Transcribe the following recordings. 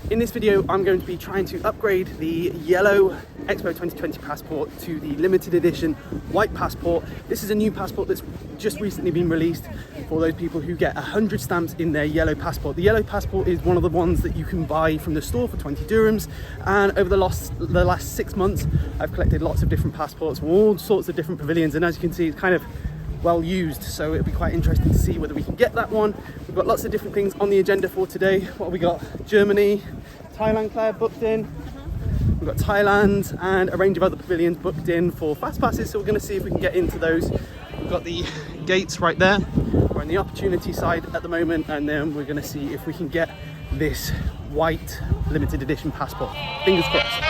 In this video, I'm going to be trying to upgrade the yellow Expo 2020 passport to the limited edition white passport. This is a new passport that's just recently been released for those people who get 100 stamps in their yellow passport. The yellow passport is one of the ones that you can buy from the store for 20 dirhams. And over the last 6 months, I've collected lots of different passports from all sorts of different pavilions. And as you can see, it's kind of well used, so it'll be quite interesting to see whether we can get that one. We've got lots of different things on the agenda for today. What have we got? Germany, Thailand, Claire, booked in. We've got Thailand and a range of other pavilions booked in for fast passes, so we're going to see if we can get into those. We've got the gates right there. We're on the opportunity side at the moment, and then we're going to see if we can get this white limited edition passport. Fingers crossed.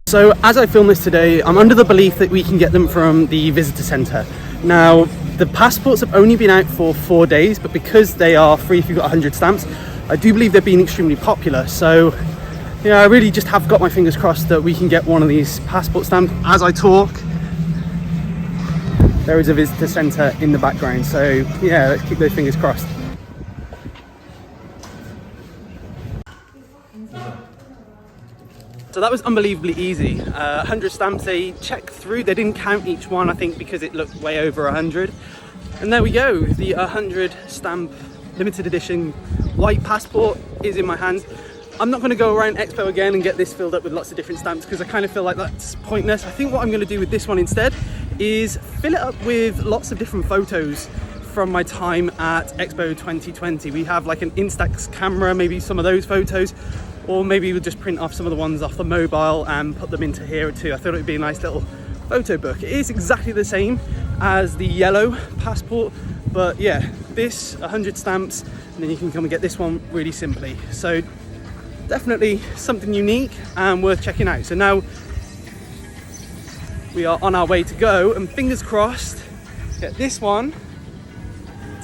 So as I film this today, I'm under the belief that we can get them from the visitor centre. Now, the passports have only been out for 4 days, but because they are free if you've got 100 stamps, I do believe they've been extremely popular. So, I really just have got my fingers crossed that we can get one of these passport stamps. As I talk, there is a visitor centre in the background. So yeah, let's keep those fingers crossed. So that was unbelievably easy. 100 stamps, they checked through, they didn't count each one, I think, because it looked way over 100. And there we go, the 100 stamp limited edition white passport is in my hands. I'm not going to go around Expo again and get this filled up with lots of different stamps because I kind of feel like that's pointless. I think what I'm going to do with this one instead is fill it up with lots of different photos from my time at Expo 2020. We have like an Instax camera, maybe some of those photos, or maybe we'll just print off some of the ones off the mobile and put them into here too. I thought it would be a nice little photo book. It is exactly the same as the yellow passport, but yeah, this 100 stamps, and then you can come and get this one really simply. So definitely something unique and worth checking out. So now we are on our way to go, and fingers crossed get this one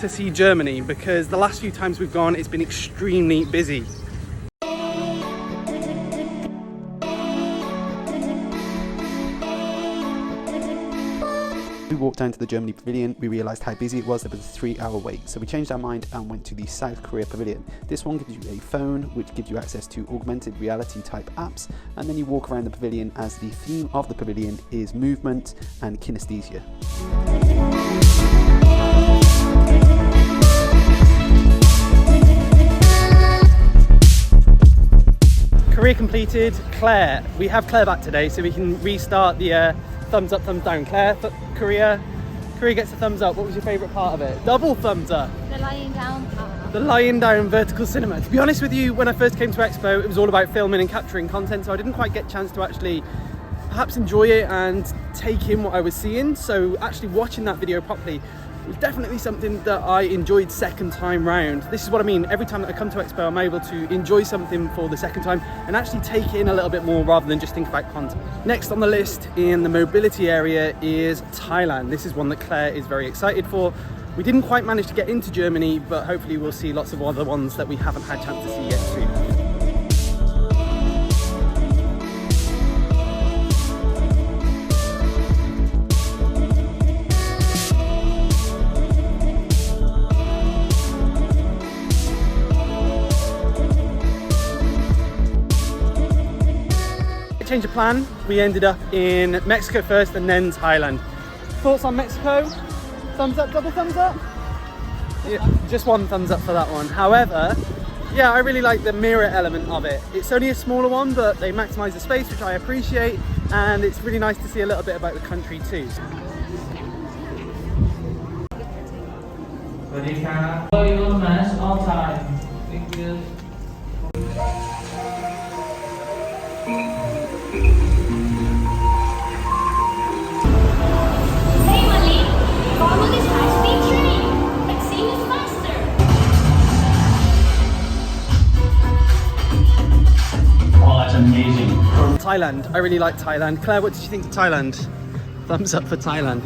to see Germany, because the last few times we've gone, it's been extremely busy. We walked down to the Germany pavilion, we realised how busy it was. There was a 3-hour wait, so we changed our mind and went to the South Korea pavilion. This one gives you a phone which gives you access to augmented reality type apps, and then you walk around the pavilion as the theme of the pavilion is movement and kinesthesia. Korea completed. Claire, we have Claire back today, so we can restart the thumbs up, thumbs down. Claire, Korea gets a thumbs up. What was your favourite part of it? Double thumbs up. The lying down part. The lying down vertical cinema. To be honest with you, when I first came to Expo, it was all about filming and capturing content, so I didn't quite get a chance to actually perhaps enjoy it and take in what I was seeing. So actually watching that video properly was definitely something that I enjoyed second time round. This is what I mean, every time that I come to Expo, I'm able to enjoy something for the second time and actually take it in a little bit more rather than just think about content. Next on the list in the mobility area is Thailand. This is one that Claire is very excited for. We didn't quite manage to get into Germany, but hopefully we'll see lots of other ones that we haven't had a chance to see yet soon. Change of plan, we ended up in Mexico first and then Thailand. Thoughts on Mexico? Thumbs up, double thumbs up? Yeah, just one thumbs up for that one. However, yeah, I really like the mirror element of it. It's only a smaller one, but they maximise the space, which I appreciate, and it's really nice to see a little bit about the country too. All time. Thank you. Follow this high-speed train. Like seeing is faster. Oh, that's amazing. Thailand, I really like Thailand. Claire, what did you think of Thailand? Thumbs up for Thailand.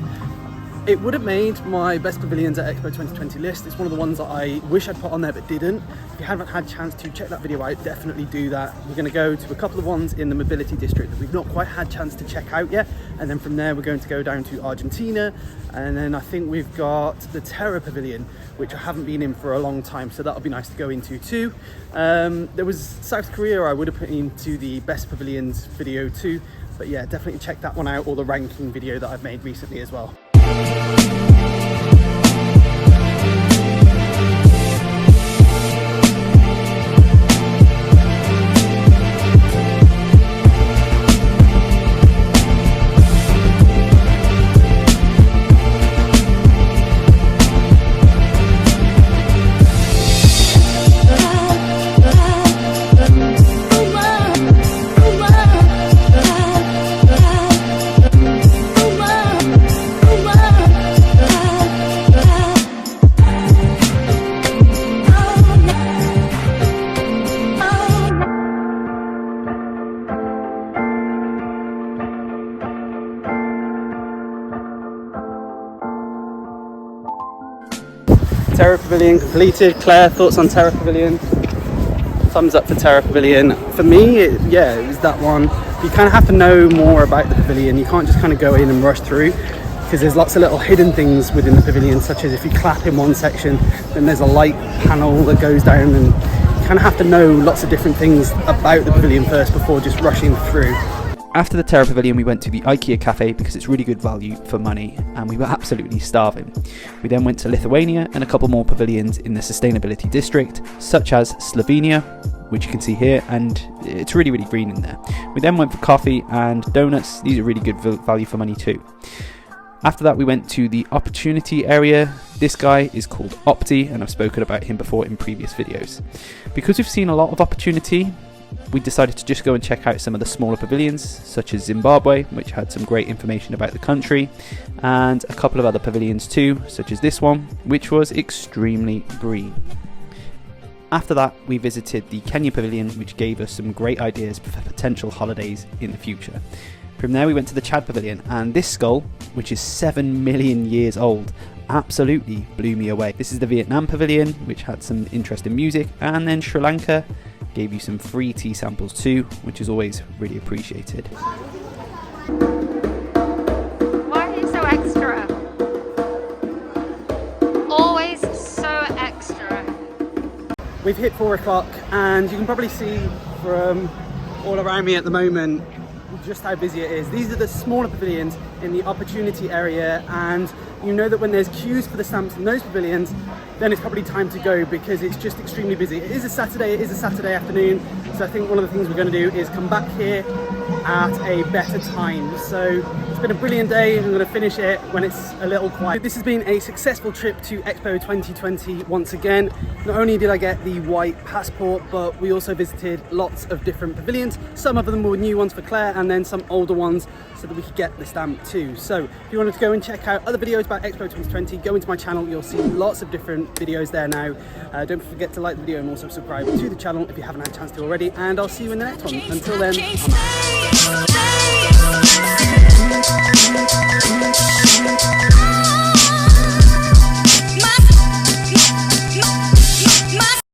It would have made my best pavilions at Expo 2020 list. It's one of the ones that I wish I'd put on there but didn't. If you haven't had a chance to check that video out, definitely do that. We're going to go to a couple of ones in the mobility district that we've not quite had a chance to check out yet, and then from there we're going to go down to Argentina, and then I think we've got the Terra Pavilion, which I haven't been in for a long time, so that'll be nice to go into too. There was South Korea I would have put into the best pavilions video too, but yeah, definitely check that one out, or the ranking video that I've made recently as well. Terra Pavilion completed. Claire, thoughts on Terra Pavilion? Thumbs up for Terra Pavilion. For me, it was that one. You kind of have to know more about the pavilion. You can't just kind of go in and rush through, because there's lots of little hidden things within the pavilion, such as if you clap in one section, then there's a light panel that goes down, and you kind of have to know lots of different things about the pavilion first before just rushing through. After the Terra Pavilion, we went to the IKEA cafe because it's really good value for money, and we were absolutely starving. We then went to Lithuania and a couple more pavilions in the sustainability district, such as Slovenia, which you can see here, and it's really, really green in there. We then went for coffee and donuts. These are really good value for money too. After that, we went to the opportunity area. This guy is called Opti, and I've spoken about him before in previous videos. Because we've seen a lot of opportunity, we decided to just go and check out some of the smaller pavilions, such as Zimbabwe, which had some great information about the country, and a couple of other pavilions too, such as this one, which was extremely green. After that, we visited the Kenya Pavilion, which gave us some great ideas for potential holidays in the future. From there, we went to the Chad Pavilion, and this skull, which is 7 million years old, absolutely blew me away. This is the Vietnam Pavilion, which had some interesting music, and then Sri Lanka gave you some free tea samples too, which is always really appreciated. Why are you so extra? Always so extra. We've hit 4 o'clock, and you can probably see from all around me at the moment just how busy it is. These are the smaller pavilions in the opportunity area, and you know that when there's queues for the stamps in those pavilions, then it's probably time to go, because it's just extremely busy. It is a Saturday afternoon, so I think one of the things we're going to do is come back here at a better time. So it's been a brilliant day, and I'm going to finish it when it's a little quiet. This has been a successful trip to Expo 2020 once again. Not only did I get the white passport, but we also visited lots of different pavilions. Some of them were new ones for Claire, and then some older ones so that we could get the stamp too. So if you wanted to go and check out other videos about Expo 2020, go into my channel. You'll see lots of different videos there now. Don't forget to like the video and also subscribe to the channel if you haven't had a chance to already, and I'll see you in the next one. Until then, I'm out.